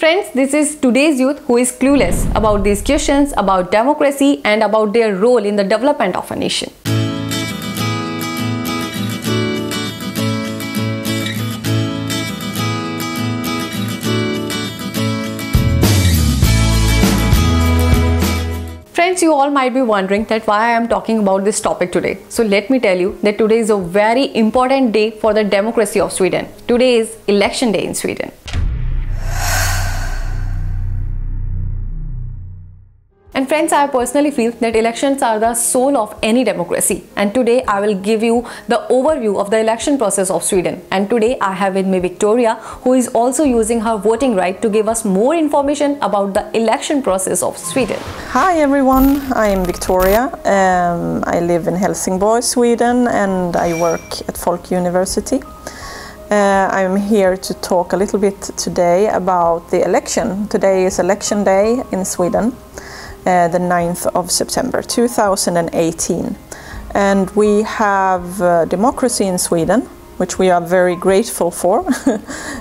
Friends, this is today's youth who is clueless about these questions, about democracy and about their role in the development of a nation. Friends, you all might be wondering that why I am talking about this topic today. So let me tell you that today is a very important day for the democracy of Sweden. Today is election day in Sweden. And friends, I personally feel that elections are the soul of any democracy. And today I will give you the overview of the election process of Sweden. And today I have with me Victoria, who is also using her voting right to give us more information about the election process of Sweden. Hi everyone, I am Victoria. I live in Helsingborg, Sweden, and I work at Folk University. I'm here to talk a little bit today about the election. Today is election day in Sweden. The 9th of September 2018, and we have democracy in Sweden, which we are very grateful for.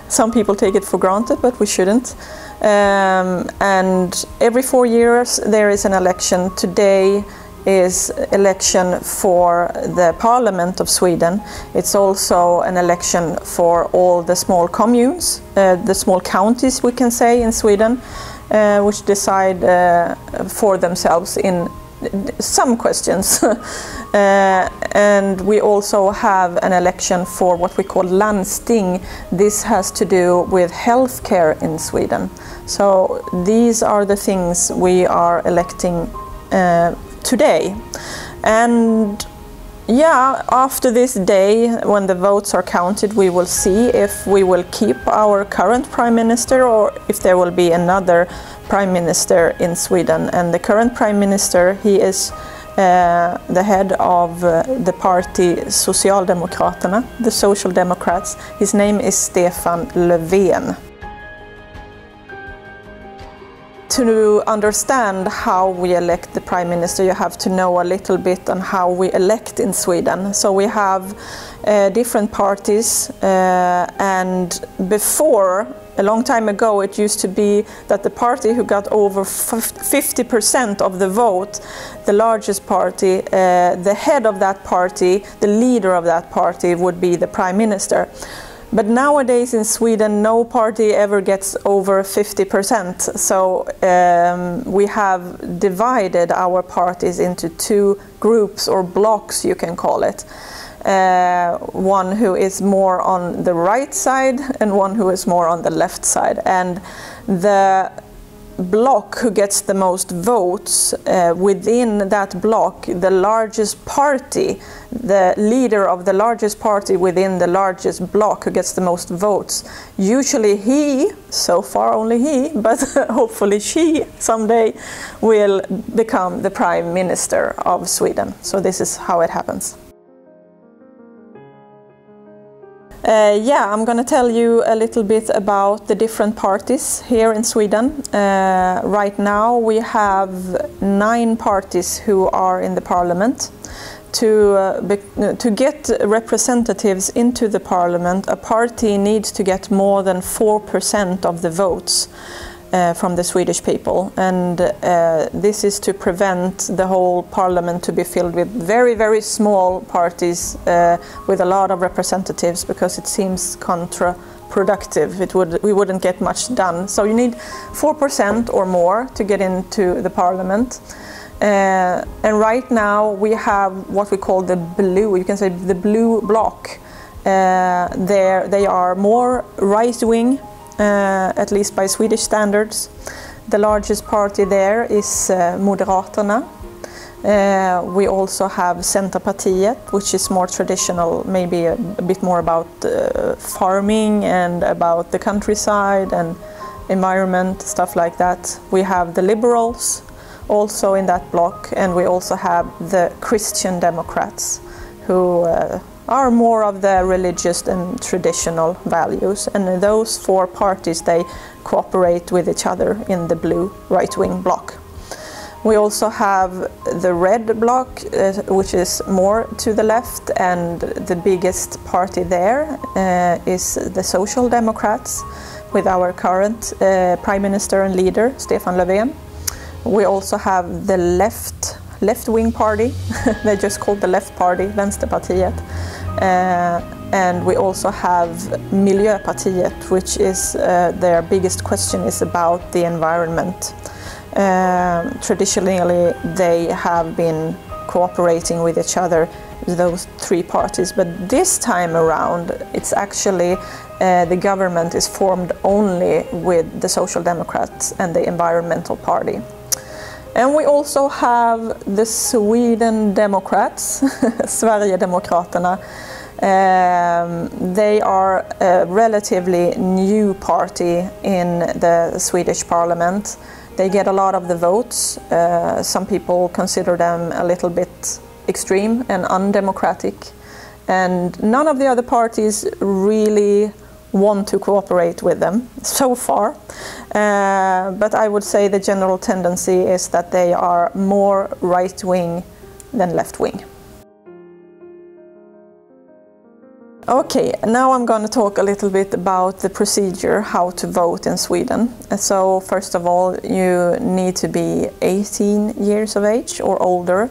Some people take it for granted, but we shouldn't. And every 4 years there is an election. Today is election for the Parliament of Sweden. It's also an election for all the small communes, the small counties we can say in Sweden, which decide for themselves in some questions. And we also have an election for what we call landsting. This has to do with healthcare in Sweden. So these are the things we are electing today. And yeah, after this day, when the votes are counted, we will see if we will keep our current Prime Minister or if there will be another Prime Minister in Sweden. And the current Prime Minister, he is the head of the party Socialdemokraterna, the Social Democrats. His name is Stefan Löfven. To understand how we elect the Prime Minister, you have to know a little bit on how we elect in Sweden. So we have different parties, and before, a long time ago, it used to be that the party who got over 50% of the vote, the largest party, the head of that party, the leader of that party would be the Prime Minister. But nowadays in Sweden, no party ever gets over 50%. So we have divided our parties into two groups or blocks, you can call it. One who is more on the right side and one who is more on the left side. And the block who gets the most votes, within that block, the largest party, the leader of the largest party within the largest block who gets the most votes, usually he, so far only he, but hopefully she someday will become the Prime Minister of Sweden. So this is how it happens. Yeah, I'm going to tell you a little bit about the different parties here in Sweden. Right now we have 9 parties who are in the parliament. To get representatives into the parliament, a party needs to get more than 4% of the votes from the Swedish people, and this is to prevent the whole parliament to be filled with very, very small parties with a lot of representatives, because it seems counterproductive. We wouldn't get much done. So you need 4% or more to get into the parliament. And right now we have what we call the blue, you can say the blue bloc. They are more right-wing, at least by Swedish standards. The largest party there is Moderaterna. We also have Centerpartiet, which is more traditional, maybe a bit more about farming and about the countryside and environment, stuff like that. We have the Liberals also in that block, and we also have the Christian Democrats, who are more of the religious and traditional values. And those 4 parties, they cooperate with each other in the blue right-wing bloc. We also have the red bloc, which is more to the left, and the biggest party there is the Social Democrats, with our current Prime Minister and leader, Stefan Löfven. We also have the left-wing party, they just called the left party, Vänsterpartiet. And we also have Miljöpartiet, which is their biggest question is about the environment. Traditionally, they have been cooperating with each other, those three parties, but this time around, it's actually the government is formed only with the Social Democrats and the Environmental Party. And we also have the Sweden Democrats, Sverigedemokraterna. They are a relatively new party in the Swedish parliament. They get a lot of the votes. Some people consider them a little bit extreme and undemocratic. And none of the other parties really want to cooperate with them so far. But I would say the general tendency is that they are more right-wing than left-wing. Okay, now I'm going to talk a little bit about the procedure, how to vote in Sweden. So first of all, you need to be 18 years of age or older.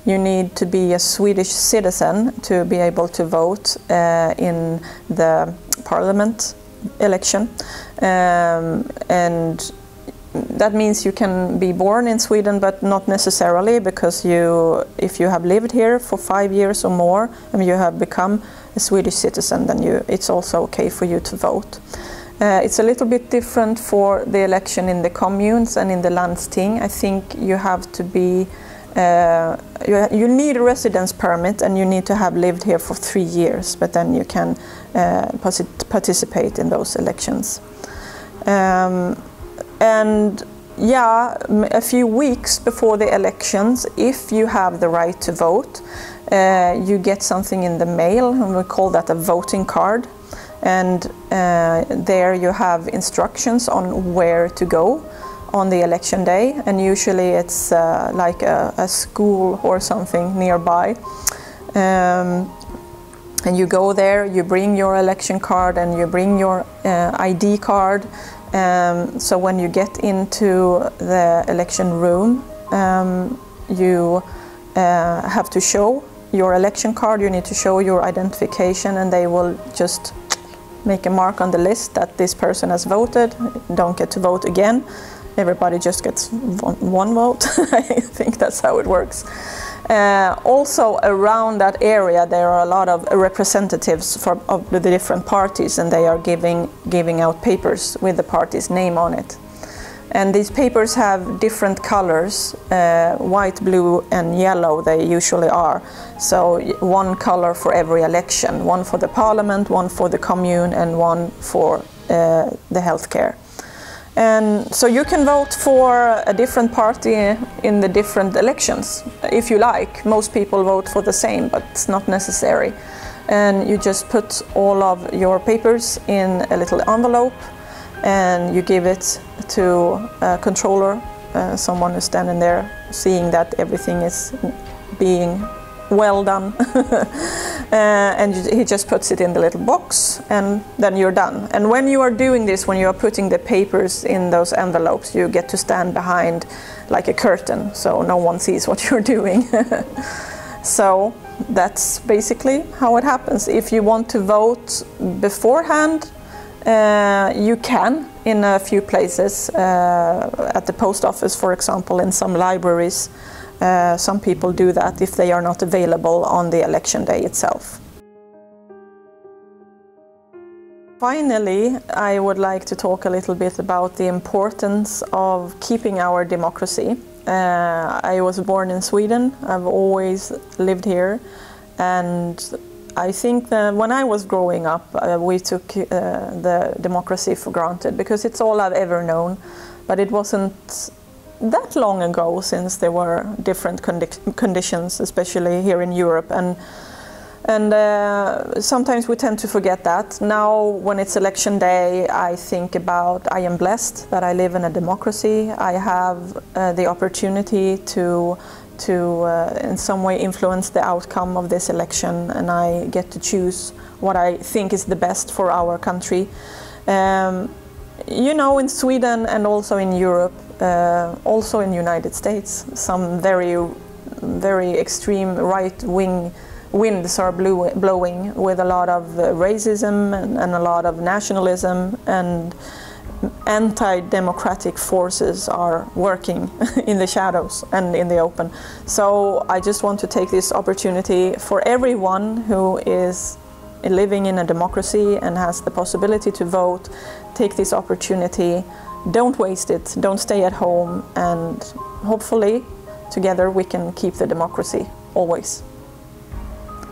You need to be a Swedish citizen to be able to vote in the parliament election. And that means you can be born in Sweden, but not necessarily, because if you have lived here for 5 years or more and you have become a Swedish citizen, then it's also okay for you to vote. It's a little bit different for the election in the communes and in the landsting. I think you have to be you need a residence permit and you need to have lived here for 3 years, but then you can participate in those elections. And yeah, a few weeks before the elections, if you have the right to vote, you get something in the mail, and we call that a voting card. And there you have instructions on where to go on the election day, and usually it's like a school or something nearby. And you go there, you bring your election card and you bring your ID card. So when you get into the election room, you have to show your election card, you need to show your identification, and they will just make a mark on the list that this person has voted, don't get to vote again. Everybody just gets one vote. I think that's how it works. Also around that area there are a lot of representatives of the different parties, and they are giving out papers with the party's name on it. And these papers have different colors, white, blue and yellow they usually are. So one color for every election, one for the parliament, one for the commune and one for the healthcare. And so you can vote for a different party in the different elections if you like. Most people vote for the same, but it's not necessary. And you just put all of your papers in a little envelope and you give it to a controller, someone who's standing there seeing that everything is being well done. And he just puts it in the little box and then you're done. And when you are doing this, when you are putting the papers in those envelopes, you get to stand behind like a curtain so no one sees what you're doing. So that's basically how it happens. If you want to vote beforehand, you can in a few places, at the post office for example, in some libraries. Some people do that if they are not available on the election day itself. Finally, I would like to talk a little bit about the importance of keeping our democracy. I was born in Sweden, I've always lived here, and I think that when I was growing up we took the democracy for granted because it's all I've ever known, but it wasn't that long ago since there were different conditions, especially here in Europe, and sometimes we tend to forget that. Now when it's election day, I think about I am blessed that I live in a democracy. I have the opportunity to in some way influence the outcome of this election, and I get to choose what I think is the best for our country. you know, in Sweden and also in Europe, also in the United States, some very extreme right-wing winds are blowing with a lot of racism and a lot of nationalism, and anti-democratic forces are working in the shadows and in the open. So I just want to take this opportunity for everyone who is living in a democracy and has the possibility to vote. Take this opportunity, don't waste it, don't stay at home, and hopefully together we can keep the democracy always.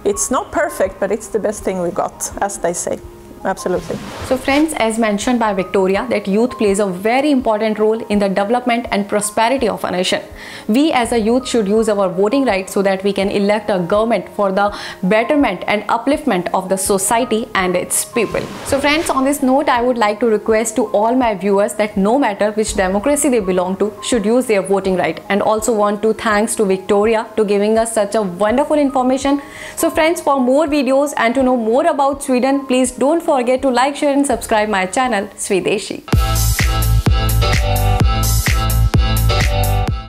It's not perfect, but it's the best thing we got, as they say. Absolutely. So friends, as mentioned by Victoria, that youth plays a very important role in the development and prosperity of a nation. We as a youth should use our voting rights so that we can elect a government for the betterment and upliftment of the society and its people. So friends, on this note, I would like to request to all my viewers that no matter which democracy they belong to, should use their voting right, and also want to thanks to Victoria to giving us such a wonderful information. So friends, for more videos and to know more about Sweden, please don't forget to like, share and subscribe my channel Swideshi.